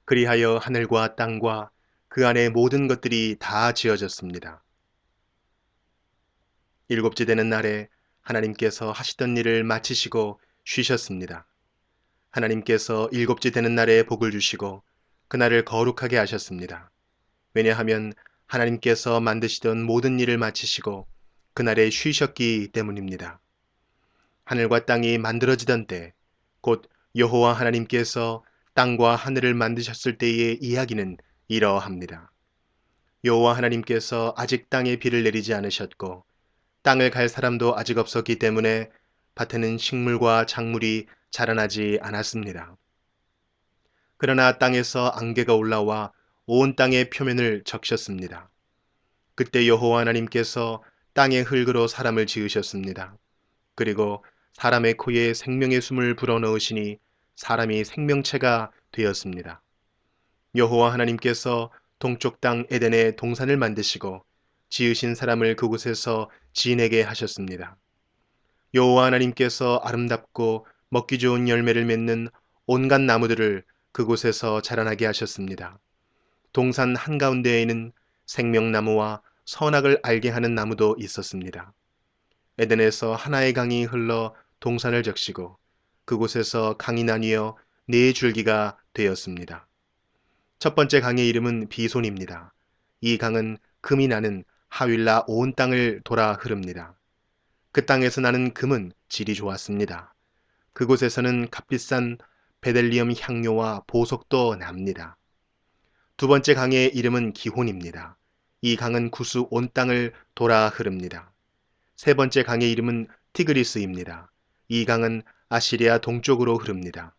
그리하여 하늘과 땅과 그 안에 모든 것들이 다 지어졌습니다. 일곱째 되는 날에 하나님께서 하시던 일을 마치시고 쉬셨습니다. 하나님께서 일곱째 되는 날에 복을 주시고 그날을 거룩하게 하셨습니다. 왜냐하면 하나님께서 만드시던 모든 일을 마치시고 그날에 쉬셨기 때문입니다. 하늘과 땅이 만들어지던 때, 곧 여호와 하나님께서 땅과 하늘을 만드셨을 때의 이야기는 이러합니다. 여호와 하나님께서 아직 땅에 비를 내리지 않으셨고 땅을 갈 사람도 아직 없었기 때문에 밭에는 식물과 작물이 자라나지 않았습니다. 그러나 땅에서 안개가 올라와 온 땅의 표면을 적셨습니다. 그때 여호와 하나님께서 땅의 흙으로 사람을 지으셨습니다. 그리고 사람의 코에 생명의 숨을 불어넣으시니 사람이 생명체가 되었습니다. 여호와 하나님께서 동쪽 땅 에덴에 동산을 만드시고 지으신 사람을 그곳에서 지내게 하셨습니다. 여호와 하나님께서 아름답고 먹기 좋은 열매를 맺는 온갖 나무들을 그곳에서 자라나게 하셨습니다. 동산 한가운데에는 생명나무와 선악을 알게 하는 나무도 있었습니다. 에덴에서 하나의 강이 흘러 동산을 적시고 그곳에서 강이 나뉘어 네 줄기가 되었습니다. 첫 번째 강의 이름은 비손입니다. 이 강은 금이 나는 하윌라 온 땅을 돌아 흐릅니다. 그 땅에서 나는 금은 질이 좋았습니다. 그곳에서는 값비싼 베델리엄 향료와 보석도 납니다. 두 번째 강의 이름은 기혼입니다. 이 강은 구수 온 땅을 돌아 흐릅니다. 세 번째 강의 이름은 티그리스입니다. 이 강은 아시리아 동쪽으로 흐릅니다.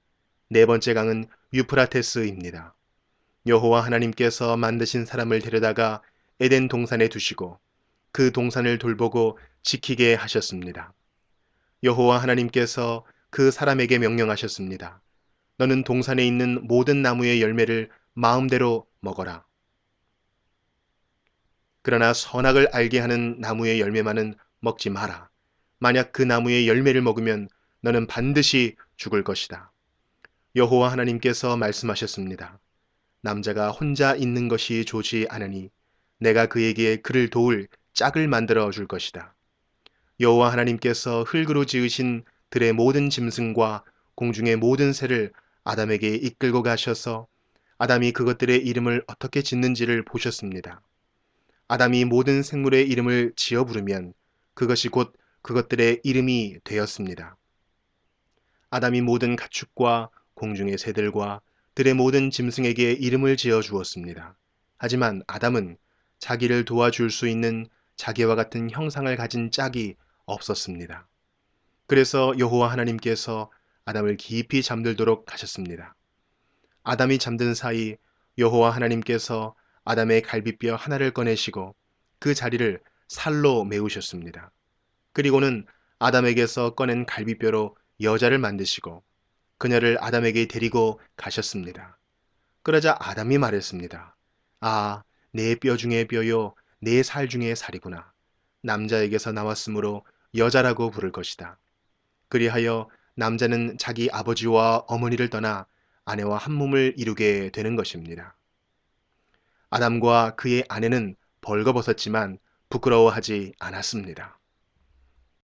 네 번째 강은 유프라테스입니다. 여호와 하나님께서 만드신 사람을 데려다가 에덴 동산에 두시고 그 동산을 돌보고 지키게 하셨습니다. 여호와 하나님께서 그 사람에게 명령하셨습니다. 너는 동산에 있는 모든 나무의 열매를 마음대로 먹어라. 그러나 선악을 알게 하는 나무의 열매만은 먹지 마라. 만약 그 나무의 열매를 먹으면 너는 반드시 죽을 것이다. 여호와 하나님께서 말씀하셨습니다. 남자가 혼자 있는 것이 좋지 않으니 내가 그에게 그를 도울 짝을 만들어 줄 것이다. 여호와 하나님께서 흙으로 지으신 들의 모든 짐승과 공중의 모든 새를 아담에게 이끌고 가셔서 아담이 그것들의 이름을 어떻게 짓는지를 보셨습니다. 아담이 모든 생물의 이름을 지어 부르면 그것이 곧 그것들의 이름이 되었습니다. 아담이 모든 가축과 공중의 새들과 들의 모든 짐승에게 이름을 지어 주었습니다. 하지만 아담은 자기를 도와줄 수 있는 자기와 같은 형상을 가진 짝이 없었습니다. 그래서 여호와 하나님께서 아담을 깊이 잠들도록 하셨습니다. 아담이 잠든 사이 여호와 하나님께서 아담의 갈비뼈 하나를 꺼내시고 그 자리를 살로 메우셨습니다. 그리고는 아담에게서 꺼낸 갈비뼈로 여자를 만드시고 그녀를 아담에게 데리고 가셨습니다. 그러자 아담이 말했습니다. 아, 내 뼈 중에 뼈요, 내 살 중에 살이구나. 남자에게서 나왔으므로 여자라고 부를 것이다. 그리하여 남자는 자기 아버지와 어머니를 떠나 아내와 한 몸을 이루게 되는 것입니다. 아담과 그의 아내는 벌거벗었지만 부끄러워하지 않았습니다.